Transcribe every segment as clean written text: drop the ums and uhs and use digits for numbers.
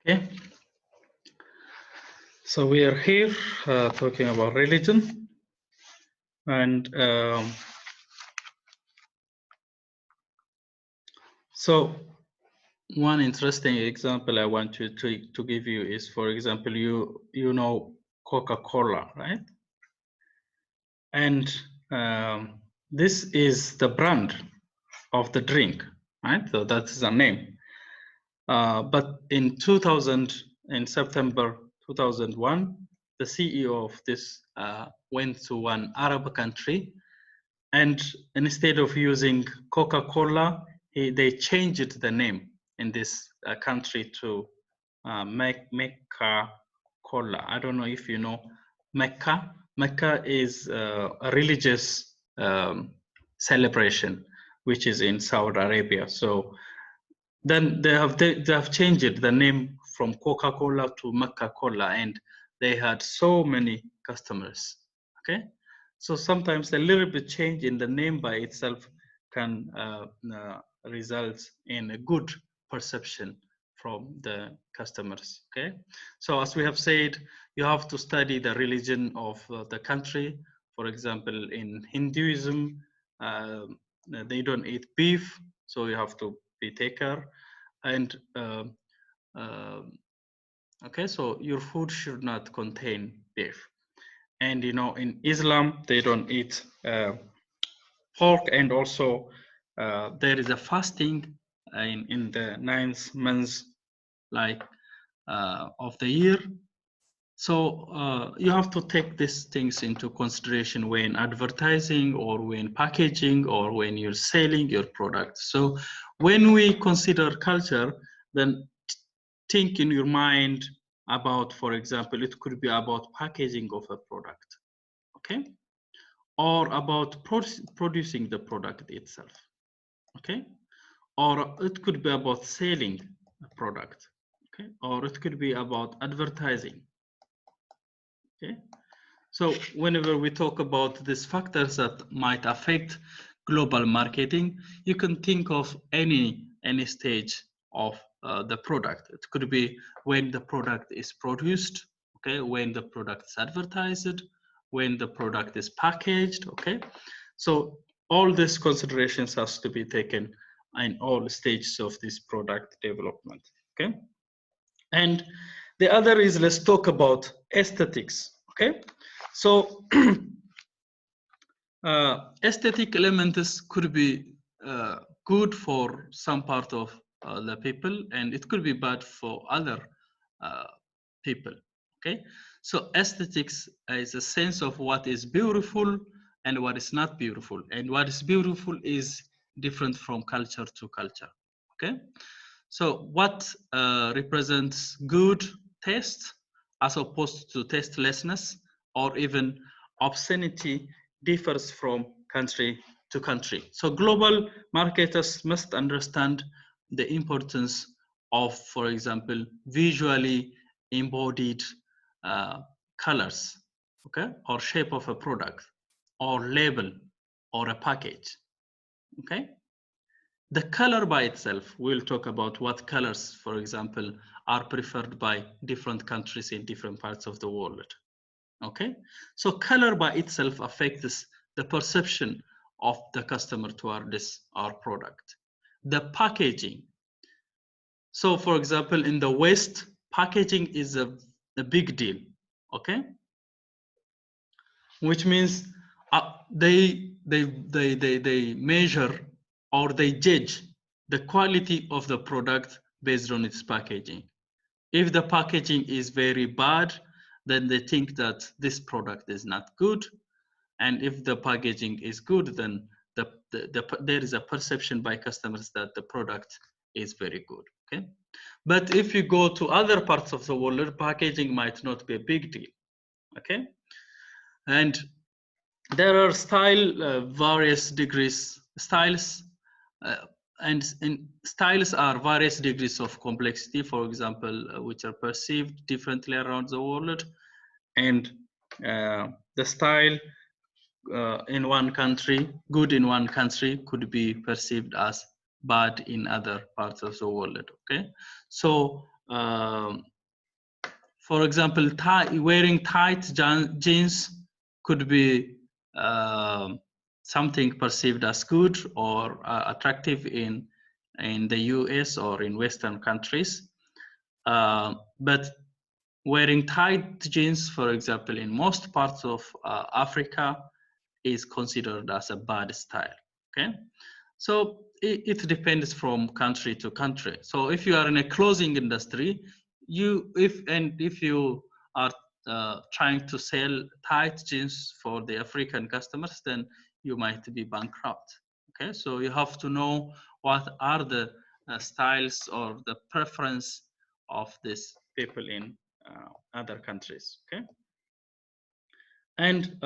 Okay, so we are here talking about religion, and so one interesting example I want to give you is, for example, you know Coca-Cola, right? And this is the brand of the drink, right? So that's the name. But in September 2001, the CEO of this went to one Arab country, and instead of using Coca-Cola, they changed the name in this country to Mecca Cola. I don't know if you know Mecca. Mecca is a religious celebration, which is in Saudi Arabia. So then they have changed the name from Coca-Cola to Mecca Cola, and they had so many customers. Okay, so sometimes a little bit change in the name by itself can result in a good perception from the customers. Okay, so as we have said, you have to study the religion of the country. For example, in Hinduism, they don't eat beef, so you have to be take care. And okay, so your food should not contain beef. And you know, in Islam, they don't eat pork, and also there is a fasting in the 9th month, like of the year. So you have to take these things into consideration when advertising, or when packaging, or when you're selling your product. So when we consider culture, then think in your mind about, for example, it could be about packaging of a product, okay, or about producing the product itself, okay, or it could be about selling a product, okay, or it could be about advertising, okay. So whenever we talk about these factors that might affect global marketing, you can think of any stage of the product. It could be when the product is produced, okay, when the product is advertised, when the product is packaged, okay. So all these considerations has to be taken in all stages of this product development, okay. And the other is, let's talk about aesthetics, okay. So aesthetic elements could be good for some part of the people, and it could be bad for other people, okay. So aesthetics is a sense of what is beautiful and what is not beautiful, and what is beautiful is different from culture to culture, okay. So what represents good taste as opposed to tastelessness or even obscenity differs from country to country. So global marketers must understand the importance of, for example, visually embodied colors, okay, or shape of a product, or label, or a package, okay. The color by itself, we'll talk about what colors, for example, are preferred by different countries in different parts of the world. Okay, so color by itself affects the perception of the customer towards our product. The packaging. So, for example, in the West, packaging is a big deal. Okay, which means they measure, or they judge the quality of the product based on its packaging. If the packaging is very bad, then they think that this product is not good. And if the packaging is good, then there is a perception by customers that the product is very good, okay? But if you go to other parts of the world, packaging might not be a big deal, okay? And there are various degrees, styles, and styles are various degrees of complexity, for example, which are perceived differently around the world. And the style in one country, good in one country, could be perceived as bad in other parts of the world, okay? So Um, for example, wearing tight jeans could be something perceived as good or attractive in the US or in Western countries. But wearing tight jeans, for example, in most parts of Africa is considered as a bad style, okay? So it depends from country to country. So if you are in a clothing industry, if you are trying to sell tight jeans for the African customers, then you might be bankrupt. Okay, so you have to know what are the styles or the preference of these people in other countries. Okay, and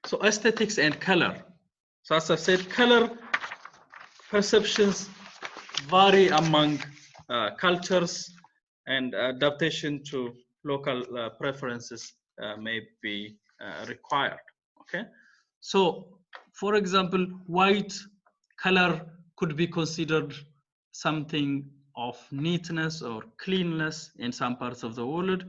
so aesthetics and color. So as I said, color perceptions vary among cultures, and adaptation to local preferences may be required. Okay, so for example, white color could be considered something of neatness or cleanliness in some parts of the world,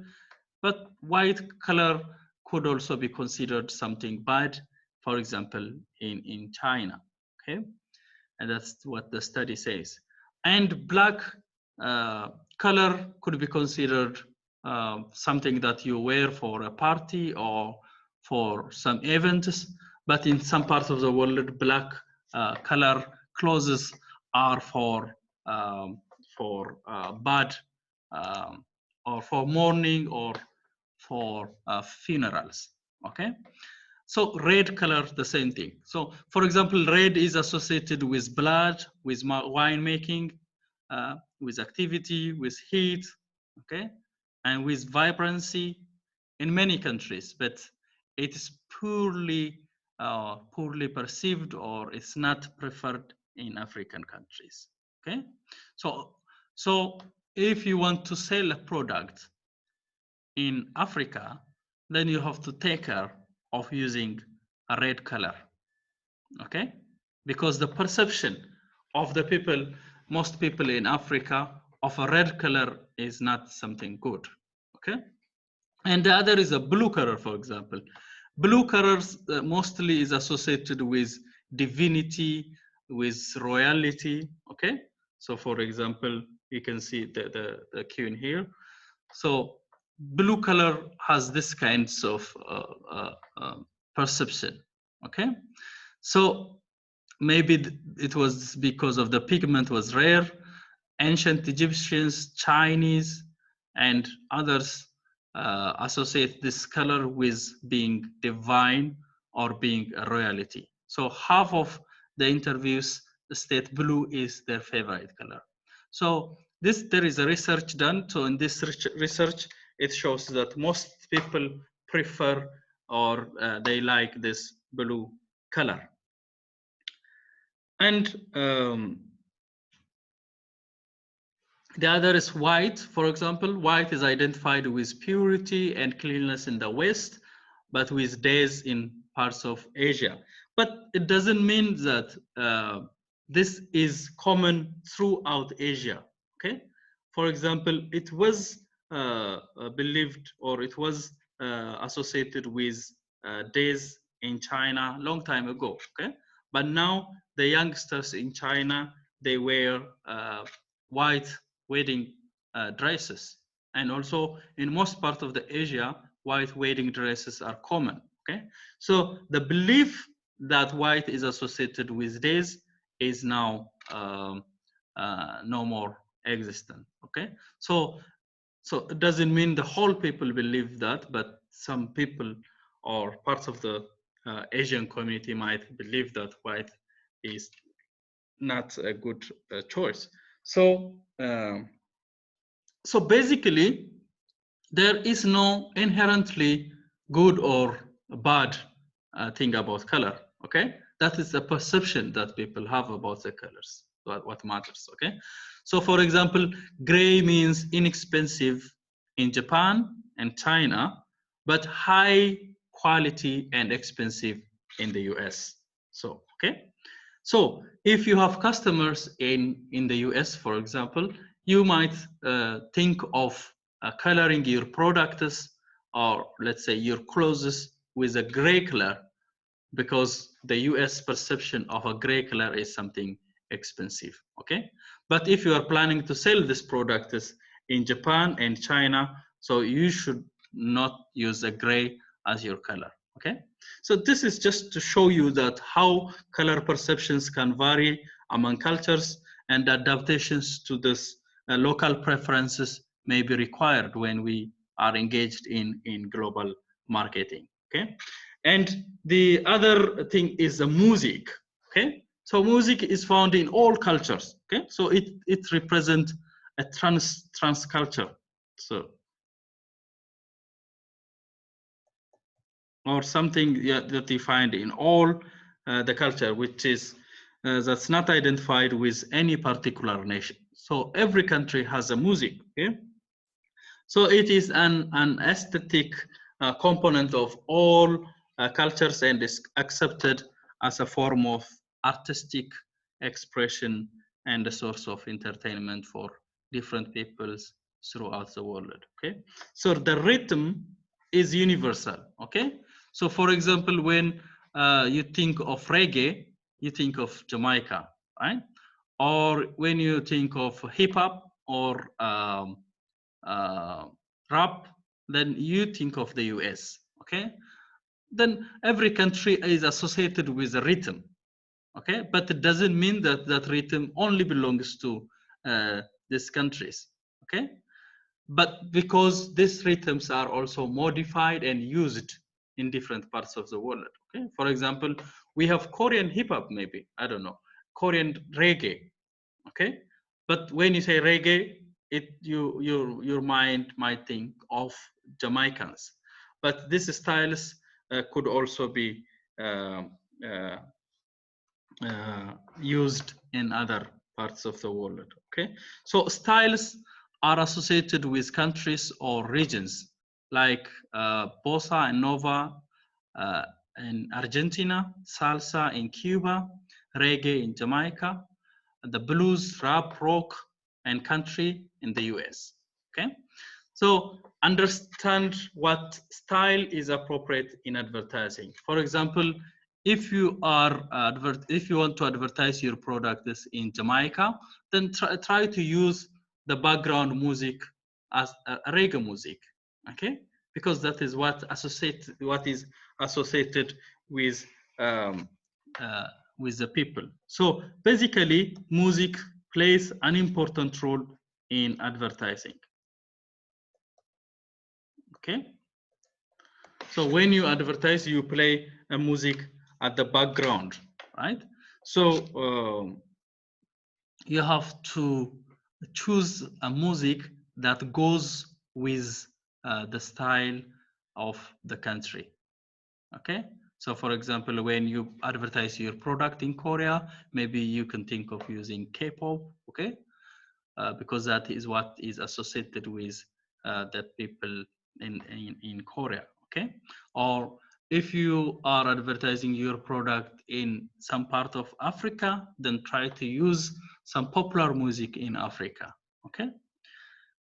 but white color could also be considered something bad, for example, in China. Okay, and that's what the study says. And black color could be considered something that you wear for a party or for some events, but in some parts of the world, black color clothes are for bad or for mourning or for funerals. Okay. So red color, the same thing. So for example, red is associated with blood, with wine making, with activity, with heat, okay, and with vibrancy in many countries, but it is poorly perceived, or it's not preferred in African countries. Okay, so if you want to sell a product in Africa, then you have to take care of using a red color, okay? Because the perception of the people, most people in Africa, of a red color is not something good, okay? And the other is a blue color, for example. Blue colors mostly is associated with divinity, with royalty, okay? So for example, you can see the queen here. So blue color has this kinds of perception, okay? So maybe it was because of the pigment was rare. Ancient Egyptians, Chinese, and others associate this color with being divine or being a royalty. So half of the interviews state blue is their favorite color. So there is a research done. So in this research, it shows that most people prefer or they like this blue color. And the other is white. For example, white is identified with purity and cleanliness in the West, but with days in parts of Asia. But it doesn't mean that this is common throughout Asia. Okay. For example, it was believed, or it was associated with days in China long time ago. Okay. But now the youngsters in China, they wear white wedding dresses, and also in most parts of the Asia, white wedding dresses are common. Okay, so the belief that white is associated with days is now no more existent. Okay, so it doesn't mean the whole people believe that, but some people or parts of the Asian community might believe that white is not a good choice. So so basically, there is no inherently good or bad thing about color. Okay, that is a perception that people have about the colors. What matters. Okay, so for example, gray means inexpensive in Japan and China, but high quality and expensive in the US. So okay. So if you have customers in the US, for example, you might think of coloring your products, or let's say your clothes, with a gray color, because the US perception of a gray color is something expensive. Okay, but if you are planning to sell this products in Japan and China, so you should not use a gray as your color. Okay, so this is just to show you that how color perceptions can vary among cultures, and adaptations to this local preferences may be required when we are engaged in global marketing. Okay, and the other thing is the music. Okay, so music is found in all cultures. Okay, so it represents a trans culture, so or something, yeah, that you find in all the culture, which is that's not identified with any particular nation. So every country has a music. Okay, so it is an aesthetic component of all cultures, and is accepted as a form of artistic expression and a source of entertainment for different peoples throughout the world. Okay, so the rhythm is universal. Okay, so for example, when you think of reggae, you think of Jamaica, right? Or when you think of hip hop or uh, rap, then you think of the US. Okay, then every country is associated with a rhythm. Okay, but it doesn't mean that that rhythm only belongs to these countries. Okay, but because these rhythms are also modified and used in different parts of the world. Okay, for example, we have Korean hip hop, maybe, I don't know, Korean reggae. Okay, but when you say reggae, your mind might think of Jamaicans, but these styles could also be um, uh, used in other parts of the world. Okay, so styles are associated with countries or regions, like bossa and nova uh, in Argentina, salsa in Cuba, reggae in Jamaica, the blues, rap, rock, and country in the US. Okay, so understand what style is appropriate in advertising. For example, if you want to advertise your products in Jamaica, then try to use the background music as reggae music. Okay, because that is what is associated with um, uh, the people. So basically, music plays an important role in advertising. Okay, so when you advertise, you play a music at the background, right? So you have to choose a music that goes with the style of the country. Okay, so for example, when you advertise your product in Korea, maybe you can think of using K-pop. Okay, because that is what is associated with the people in Korea. Okay, or if you are advertising your product in some part of Africa, then try to use some popular music in Africa. Okay,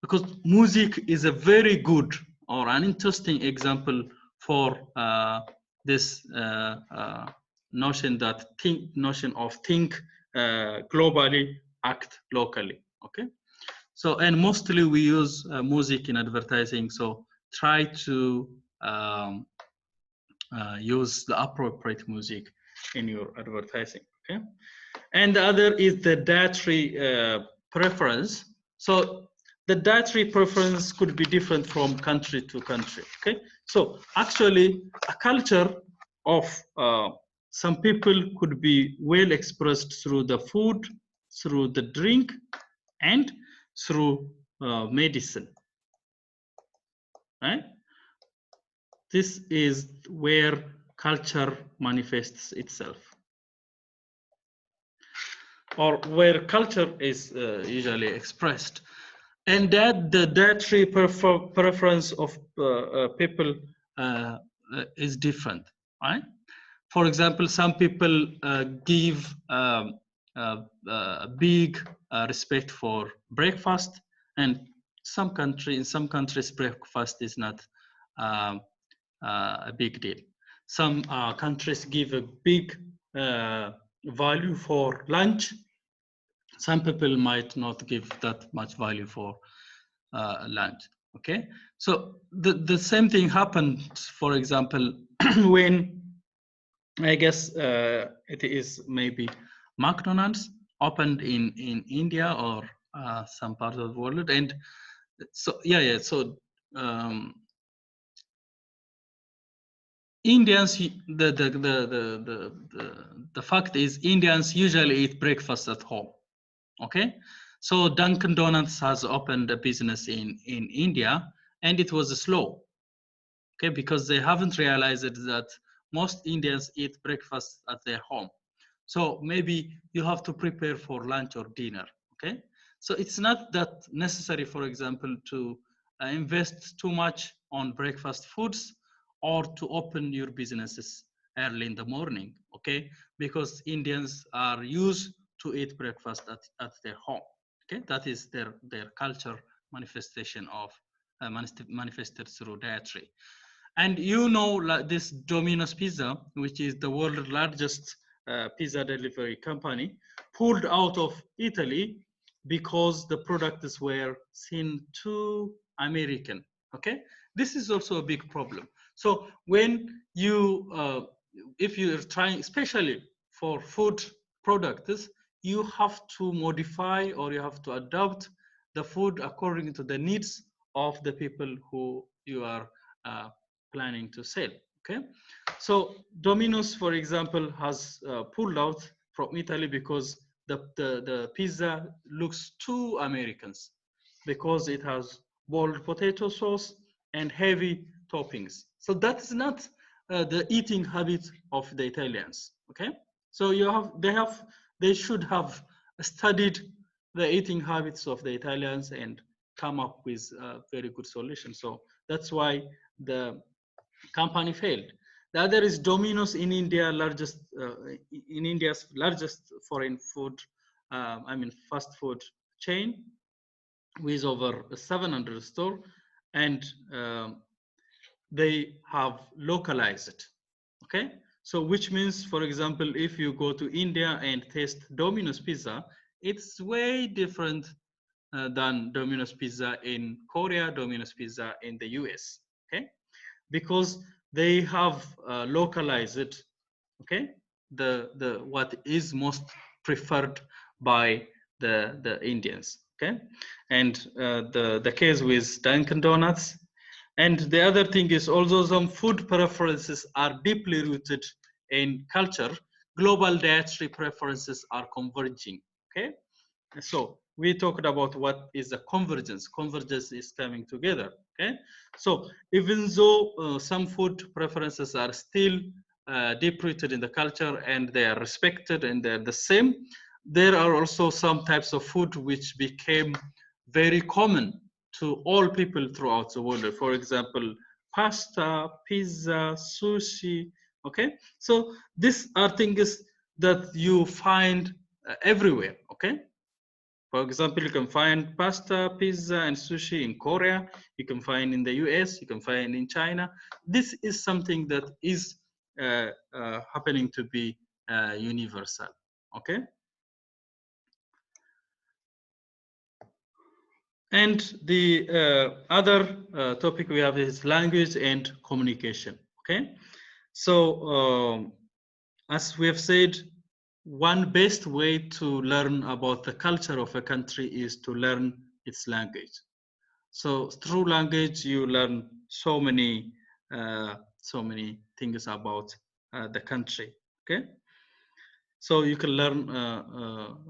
because music is a very good or an interesting example for this notion of think globally, act locally. Okay, so and mostly we use music in advertising, so try to use the appropriate music in your advertising. Okay, and the other is the dietary preference. So the dietary preference could be different from country to country. Okay, so actually a culture of some people could be well expressed through the food, through the drink, and through medicine. Right? This is where culture manifests itself, or where culture is usually expressed, and that the dietary preference of people is different, right? For example, some people give big respect for breakfast, and in some countries breakfast is not a big deal. Some countries give a big value for lunch. Some people might not give that much value for lunch. Okay, so the same thing happened, for example, when I guess it is maybe McDonald's opened in India or some part of the world, and so yeah. So Indians, the fact is Indians usually eat breakfast at home. Okay, so Dunkin' Donuts has opened a business in India, and it was slow. Okay, because they haven't realized that most Indians eat breakfast at their home. So maybe you have to prepare for lunch or dinner. Okay, so it's not that necessary, for example, to invest too much on breakfast foods or to open your businesses early in the morning. Okay, because Indians are used to eat breakfast at their home. Okay, that is their culture manifestation of manifested through dietary. And you know, like this Domino's Pizza, which is the world's largest pizza delivery company, pulled out of Italy because the products were seen too American. Okay, this is also a big problem. So when you, if you're trying, especially for food products, you have to modify or you have to adapt the food according to the needs of the people who you are planning to sell. Okay, so Domino's, for example, has pulled out from Italy because the pizza looks too Americans, because it has boiled potato sauce and heavy toppings. So that is not the eating habit of the Italians. Okay, so they should have studied the eating habits of the Italians and come up with a very good solution. So that's why the company failed. The other is Domino's in India, in India's largest foreign food, fast food chain, with over 700 stores, and they have localized it. Okay, so which means, for example, if you go to India and taste Domino's pizza, it's way different than Domino's pizza in Korea, Domino's pizza in the US. Okay, because they have localized it. Okay, the what is most preferred by the Indians. Okay, and the case with Dunkin' Donuts. And the other thing is, although some food preferences are deeply rooted in culture, global dietary preferences are converging. Okay, so we talked about what is a convergence. Convergence is coming together. Okay, so even though some food preferences are still deep rooted in the culture and they are respected and they're the same, there are also some types of food which became very common to all people throughout the world. For example, pasta, pizza, sushi. Okay, so these are things that you find everywhere. Okay, for example, you can find pasta, pizza, and sushi in Korea. You can find in the US. You can find in China. This is something that is happening to be universal. Okay. And the other topic we have is language and communication. Okay. So as we have said, one best way to learn about the culture of a country is to learn its language. So through language, you learn so many things about the country. Okay, so you can learn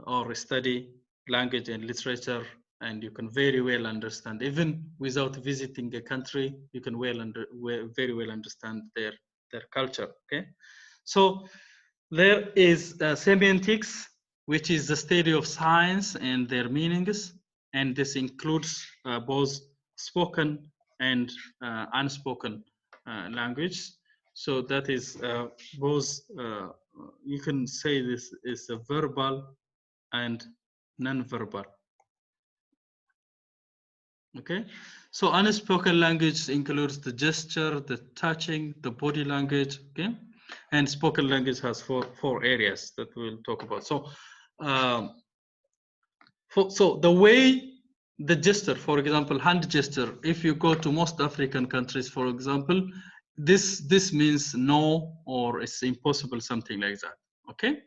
or study language and literature, and you can very well understand, even without visiting a country, you can very well understand their culture. Okay, so there is semiotics, which is the study of science and their meanings, and this includes both spoken and unspoken language. So that is both, you can say this is a verbal and non-verbal. Okay, so unspoken language includes the gesture, the touching, the body language. Okay, and spoken language has four areas that we'll talk about. So, so the way the gesture, for example, hand gesture. If you go to most African countries, for example, this means no or it's impossible, something like that. Okay,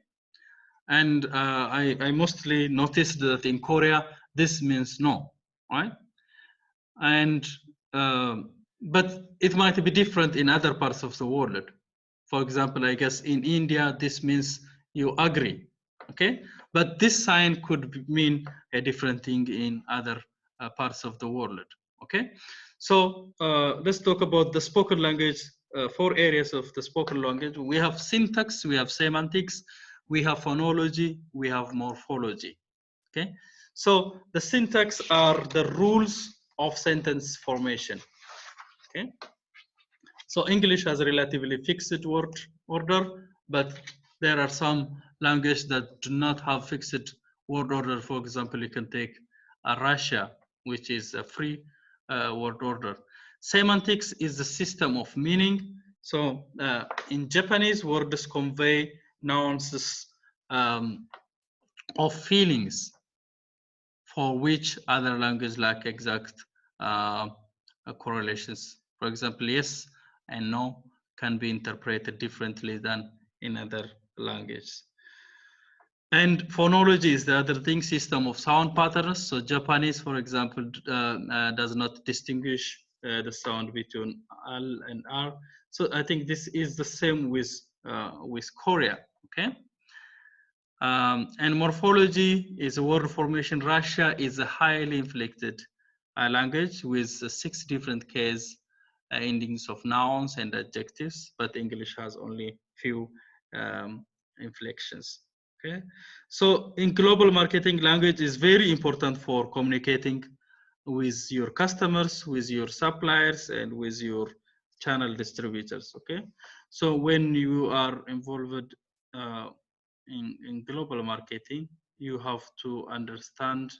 and I mostly noticed that in Korea this means no, right? And but it might be different in other parts of the world. For example, I guess in India this means you agree, okay, but this sign could mean a different thing in other parts of the world. Okay, so let's talk about the spoken language. Four areas of the spoken language: we have syntax, we have semantics, we have phonology, we have morphology. Okay, so the syntax are the rules of sentence formation. Okay, so English has a relatively fixed word order, but there are some languages that do not have fixed word order. For example, you can take Russia, which is a free word order. Semantics is the system of meaning. So in Japanese, words convey nuances of feelings for which other languages lack exact correlations. For example, yes and no can be interpreted differently than in other languages. And phonology is the other thing, system of sound patterns. So Japanese, for example, does not distinguish the sound between L and R. So I think this is the same with Korea, okay? And morphology is a word formation. Russia is a highly inflected language with 6 different case endings of nouns and adjectives, but English has only few inflections. Okay, so in global marketing, language is very important for communicating with your customers, with your suppliers, and with your channel distributors. Okay, so when you are involved in global marketing, you have to understand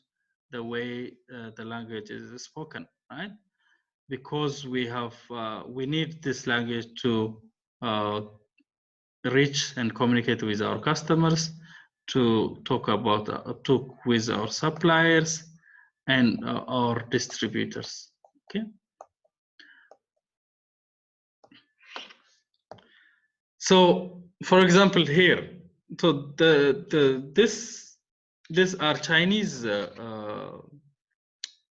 the way the language is spoken, right? Because we need this language to reach and communicate with our customers, to talk with our suppliers and our distributors. Okay. So, for example, here, so these are Chinese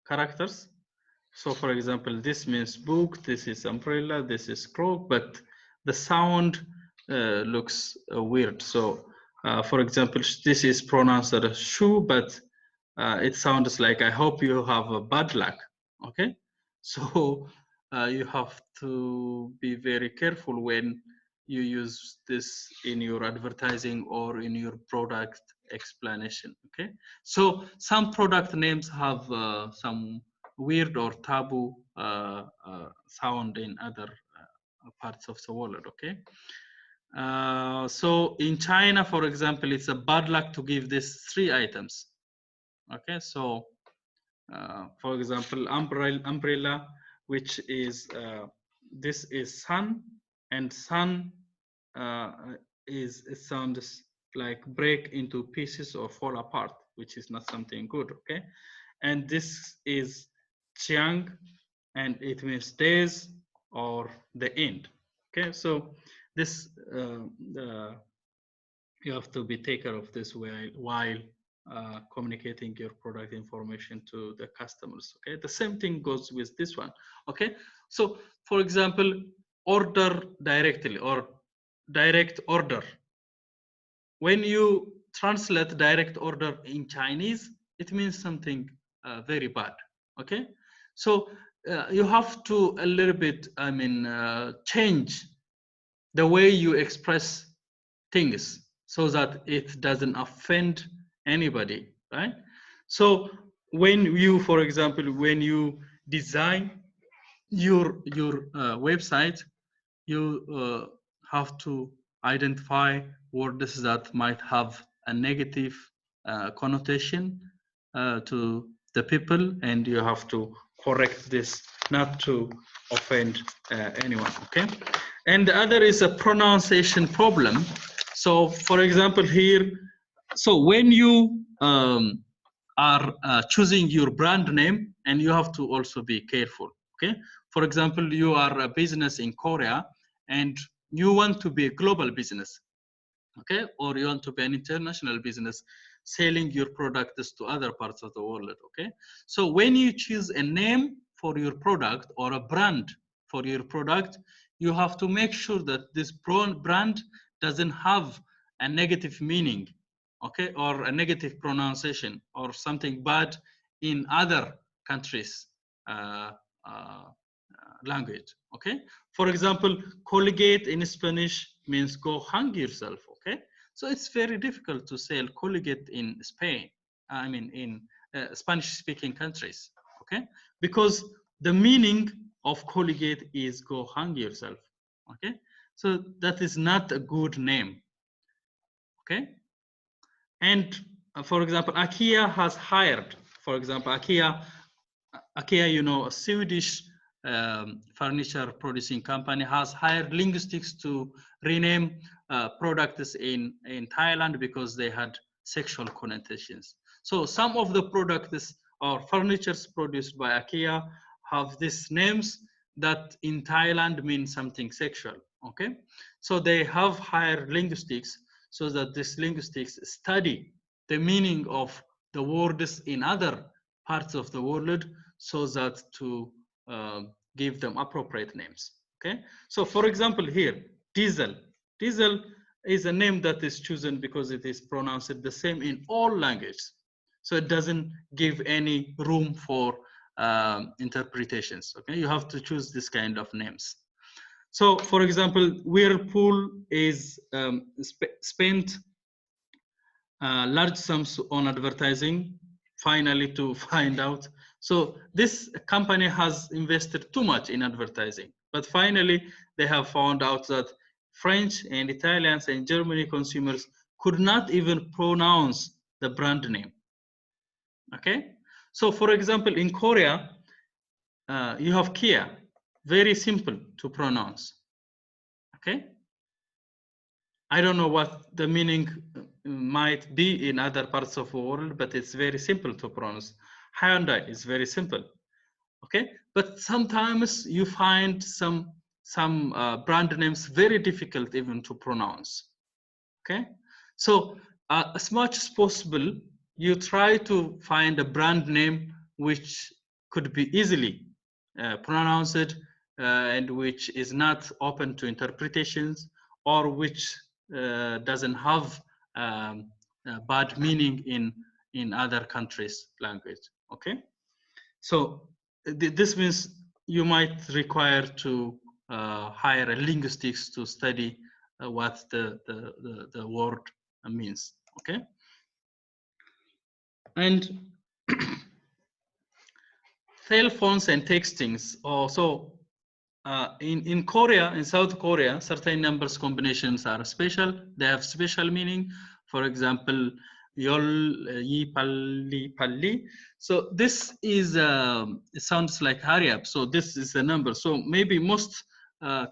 characters. So, for example, this means book, this is umbrella, this is cloak, but the sound looks weird. So, for example, this is pronounced as shoe, but it sounds like I hope you have a bad luck. Okay, so you have to be very careful when you use this in your advertising or in your product explanation. Okay, so some product names have some weird or taboo sound in other parts of the world. Okay, so in China, for example, it's a bad luck to give these 3 items. Okay, so for example, umbrella, which is this is sun, and sun it sounds like break into pieces or fall apart, which is not something good. Okay, and this is Chiang, and it means days or the end. Okay, so this you have to be take care of this while communicating your product information to the customers. Okay, the same thing goes with this one. Okay, so for example, order directly or direct order. When you translate direct order in Chinese, it means something very bad. Okay, so you have to a little bit, I mean, change the way you express things so that it doesn't offend anybody, right? So when you, for example, when you design your website, you have to identify words that might have a negative connotation to the people, and you have to correct this not to offend anyone. Okay, and the other is a pronunciation problem. So for example here, so when you are choosing your brand name, and you have to also be careful. Okay, for example, you are a business in Korea and you want to be a global business, okay, or you want to be an international business selling your products to other parts of the world. Okay, so when you choose a name for your product or a brand for your product, you have to make sure that this brand doesn't have a negative meaning, okay, or a negative pronunciation or something bad in other countries language. Okay, for example, Colgate in Spanish means go hang yourself. Okay, so it's very difficult to sell Colgate in Spain, I mean in Spanish speaking countries. Okay, because the meaning of Colgate is go hang yourself. Okay, so that is not a good name. Okay, and for example, IKEA has hired, for example, IKEA, you know, a Swedish furniture producing company, has hired linguistics to rename products in Thailand because they had sexual connotations. So some of the products or furnitures produced by IKEA have these names that in Thailand mean something sexual. Okay, so they have hired linguistics so that this linguistics study the meaning of the words in other parts of the world, so that to give them appropriate names. Okay, so for example here, diesel. Diesel is a name that is chosen because it is pronounced the same in all languages, so it doesn't give any room for interpretations. Okay, you have to choose this kind of names. So for example, Whirlpool is spent large sums on advertising, finally to find out. So this company has invested too much in advertising, but finally they have found out that French and Italians and Germany consumers could not even pronounce the brand name. Okay, so for example, in Korea, you have Kia, very simple to pronounce. Okay, I don't know what the meaning might be in other parts of the world, but it's very simple to pronounce. Hyundai is very simple. Okay, but sometimes you find some brand names very difficult even to pronounce. Okay, so as much as possible, you try to find a brand name which could be easily pronounced and which is not open to interpretations, or which doesn't have bad meaning in other countries' language. Okay, so this means you might require to hire a linguistics to study what the word means. Okay, and cell phones and textings also. In Korea, in South Korea, certain numbers combinations are special. They have special meaning. For example, yol, yi, palli, palli. So this is it sounds like hurry up. So this is a number. So maybe most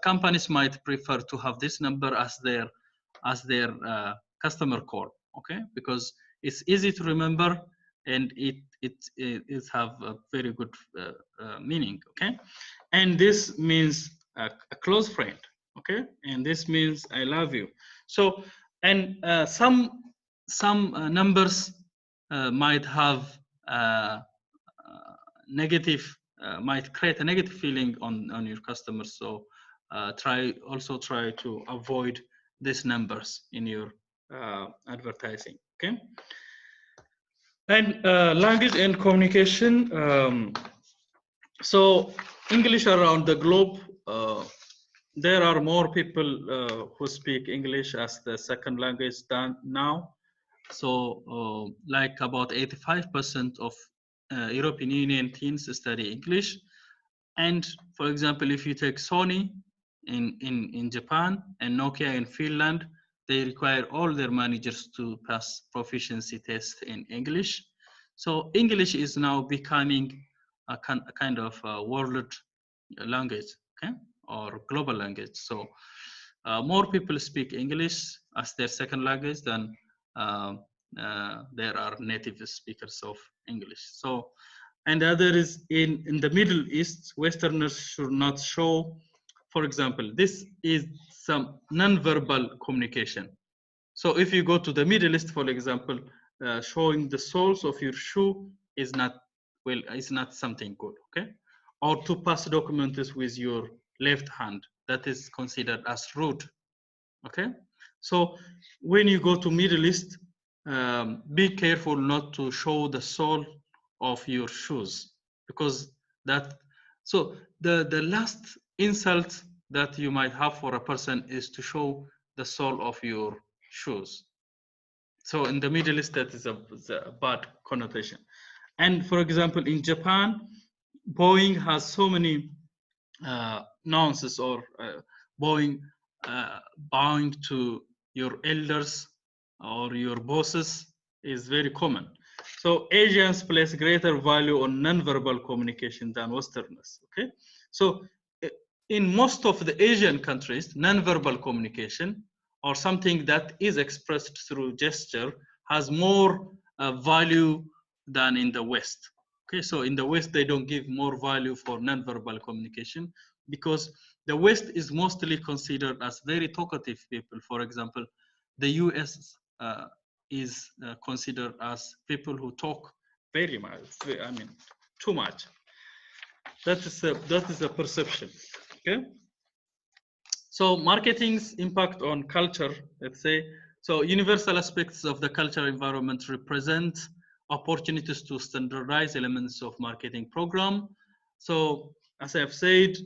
companies might prefer to have this number as their customer call. Okay, because it's easy to remember and it have a very good meaning. Okay, and this means a close friend. Okay, and this means I love you. So and some numbers might have negative might create a negative feeling on your customers. So try to avoid these numbers in your advertising. Okay, and language and communication. So English around the globe, there are more people who speak English as the second language than now. So like about 85% of European Union teens study English. And for example, if you take Sony in Japan and Nokia in Finland, they require all their managers to pass proficiency tests in English. So English is now becoming a kind of world language, okay, or global language. So more people speak English as their second language than there are native speakers of English. So, and the other is in the Middle East, Westerners should not show, for example, this is some non-verbal communication. So if you go to the Middle East, for example, showing the soles of your shoe is not, well, is not something good, okay? Or to pass documents with your left hand, that is considered as rude, okay? So when you go to Middle East, be careful not to show the sole of your shoes, because that, so the last insult that you might have for a person is to show the sole of your shoes. So in the Middle East, that is a bad connotation. And for example, in Japan, Boeing has so many nuances, or bowing to your elders or your bosses is very common. So Asians place greater value on non-verbal communication than Westerners, okay? So in most of the Asian countries, non-verbal communication, or something that is expressed through gesture, has more value than in the West. Okay, so in the West, they don't give more value for non-verbal communication, because the West is mostly considered as very talkative people. For example, the US is considered as people who talk very much, I mean, too much. That is a perception, okay? So marketing's impact on culture, let's say, so universal aspects of the cultural environment represent opportunities to standardize elements of marketing program. So as I've said,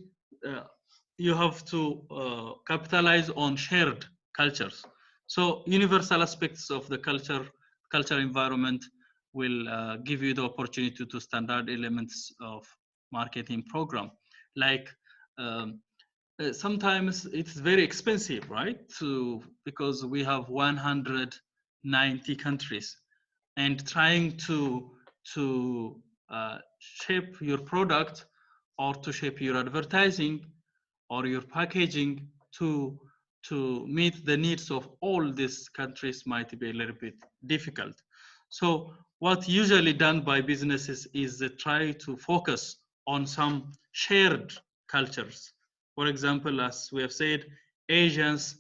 you have to capitalize on shared cultures. So universal aspects of the cultural environment will give you the opportunity to standard elements of marketing program, like sometimes it's very expensive, right? Because we have 190 countries, and trying to shape your product, or to shape your advertising or your packaging to meet the needs of all these countries might be a little bit difficult. So what usually done by businesses is they try to focus on some shared cultures. For example, as we have said, Asians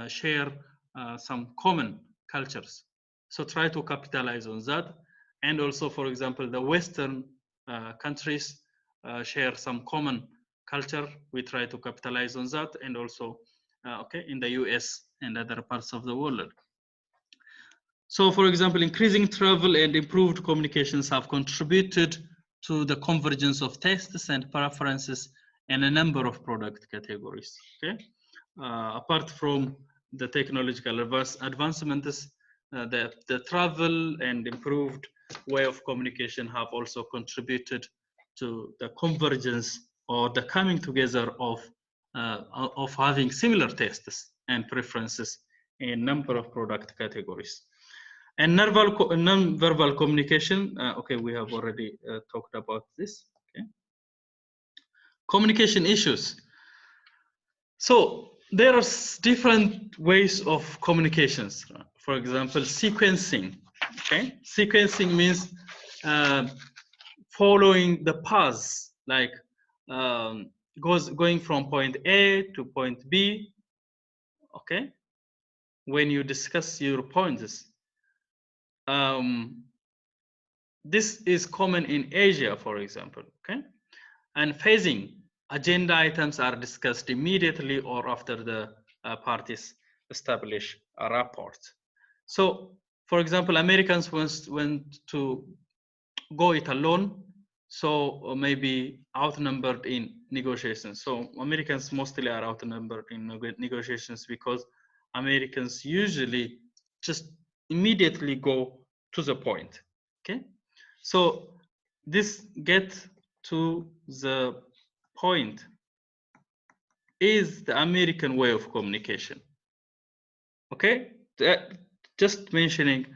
share some common cultures. So try to capitalize on that. And also, for example, the Western countries share some common culture. We try to capitalize on that. And also, okay, in the US and other parts of the world. So for example, increasing travel and improved communications have contributed to the convergence of tastes and preferences in a number of product categories, okay? Apart from the technological advancements, the travel and improved way of communication have also contributed to the convergence or the coming together of having similar tastes and preferences in a number of product categories. And non-verbal communication, okay, we have already talked about this, okay? Communication issues. So there are different ways of communications. For example, sequencing, okay? Sequencing means following the paths, like going from point A to point B, okay? When you discuss your points. This is common in Asia, for example, okay? And phasing, agenda items are discussed immediately or after the parties establish a rapport. So, for example, Americans went to go it alone, so maybe outnumbered in negotiations. So Americans mostly are outnumbered in negotiations because Americans usually just immediately go to the point, okay? So this gets to the point is the American way of communication, Okay, just mentioning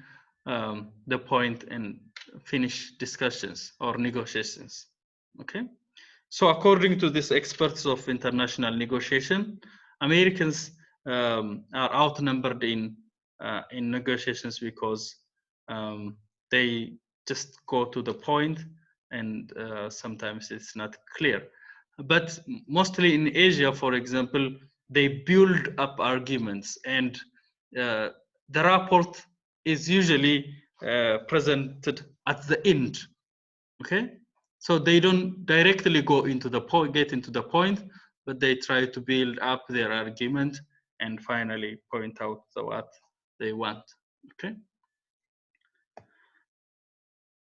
the point and finish discussions or negotiations. Okay, so according to these experts of international negotiation, Americans are outnumbered in negotiations because they just go to the point, and sometimes it's not clear. But mostly in Asia, for example, they build up arguments, and the report is usually presented at the end. Okay, so they don't directly go into the point, get into the point, but they try to build up their argument and finally point out what they want. Okay,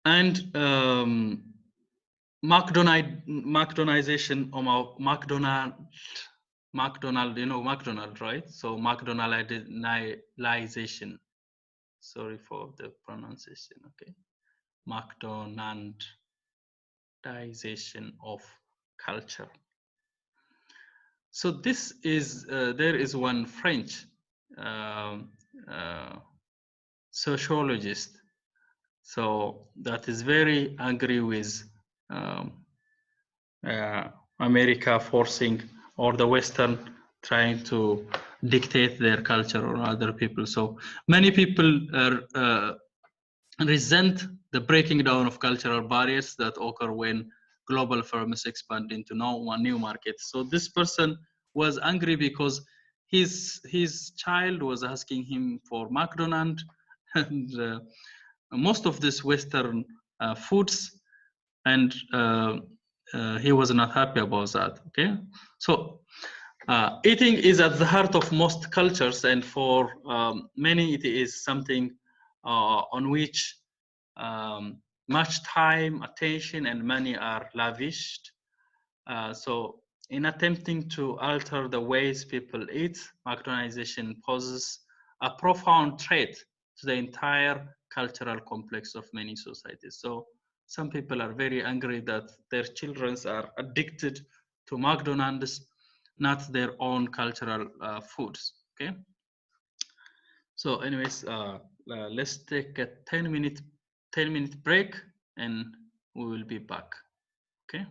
and McDonaldization or McDonald, you know McDonald, right? So McDonaldization. Sorry for the pronunciation. Okay, McDonaldization of culture. So this is there is one French um, uh, sociologist, so that is very angry with um, America forcing, or the Western trying to dictate their culture on other people. So many people resent the breaking down of cultural barriers that occur when global firms expand into new markets. So this person was angry because his child was asking him for McDonald's and most of this Western foods, and he was not happy about that. Okay, so eating is at the heart of most cultures, and for many it is something on which much time, attention, and money are lavished. So in attempting to alter the ways people eat, McDonaldization poses a profound threat to the entire cultural complex of many societies. So some people are very angry that their children are addicted to McDonald's, not their own cultural foods. Okay. So, anyways, let's take a 10-minute break, and we will be back. Okay.